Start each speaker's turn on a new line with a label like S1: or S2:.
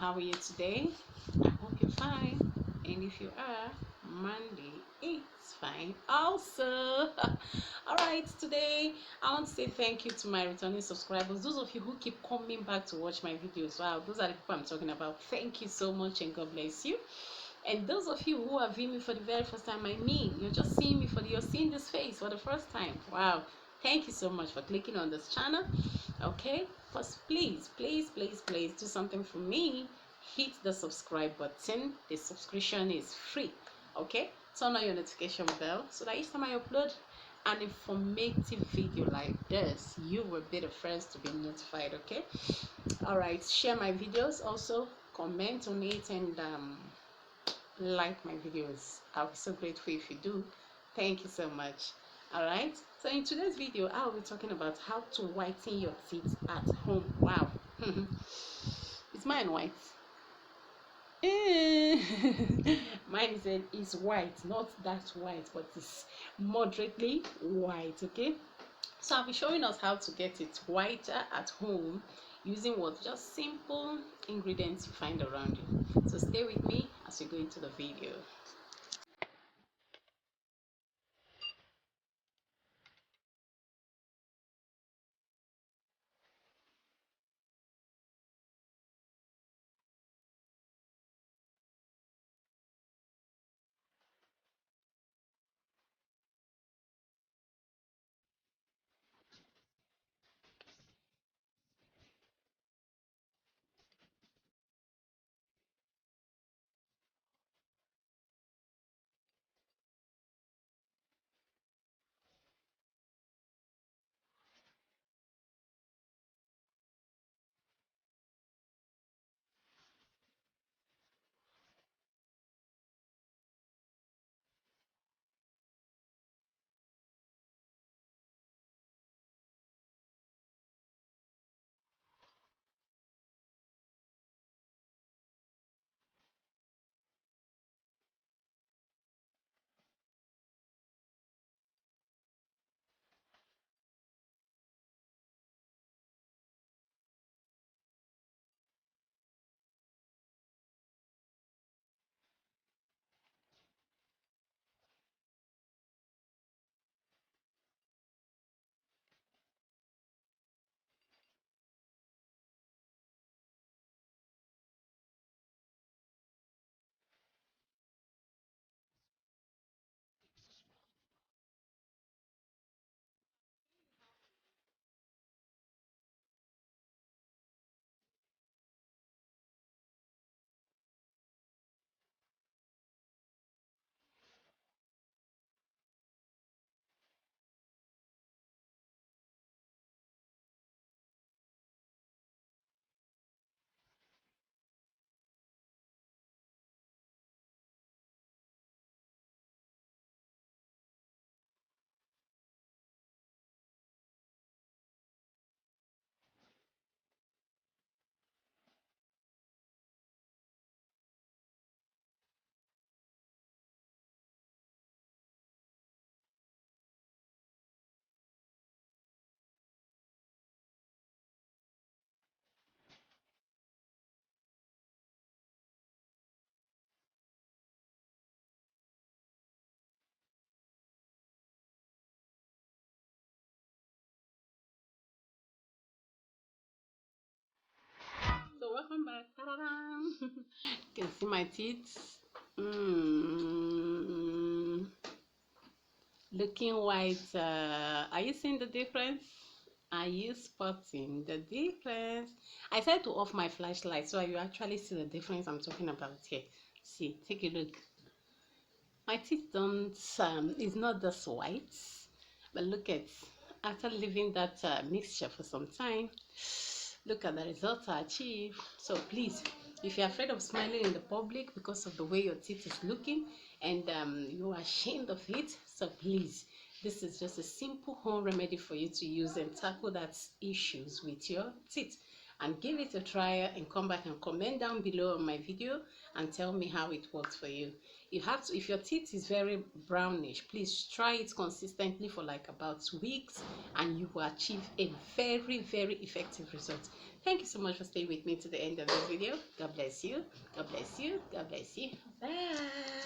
S1: how are you today? I hope you're fine. And if you are, Monday is fine also. Alright, today I want to say thank you to my returning subscribers, those of you who keep coming back to watch my videos. Wow, those are the people I'm talking about. Thank you so much and God bless you. And those of you who are viewing me for the very first time, I mean, you're just seeing me you're seeing this face for the first time. Wow, thank you so much for clicking on this channel. Okay, but please do something for me. Hit the subscribe button. The subscription is free. Okay, turn on your notification bell so that each time I upload an informative video like this, you will be the first to be notified. Okay, all right, share my videos, also comment on it, and like my videos. I'll be so grateful if you do. Thank you so much. All right, so in today's video I'll be talking about how to whiten your teeth at home. Wow. Is mine white? Mine is white, not that white, but it's moderately white. Okay, so I'll be showing us how to get it whiter at home using what just simple ingredients you find around you. So stay with me as we go into the video. So welcome back. Ta-da-da! You can see my teeth. Looking white. Are you seeing the difference? Are you spotting the difference? I tried to off my flashlight so you actually see the difference I'm talking about here. See, take a look. My teeth don't, it's not this white, but look at, after leaving that mixture for some time, look at the results I achieved. So please, if you're afraid of smiling in the public because of the way your teeth is looking and you are ashamed of it, so please, this is just a simple home remedy for you to use and tackle that issues with your teeth. and give it a try, and come back and comment down below on my video and tell me how it works for you. You have to, if your teeth is very brownish, please try it consistently for like about 2 weeks and you will achieve a very effective result. Thank you so much for staying with me to the end of this video. God bless you. God bless you. God bless you. Bye.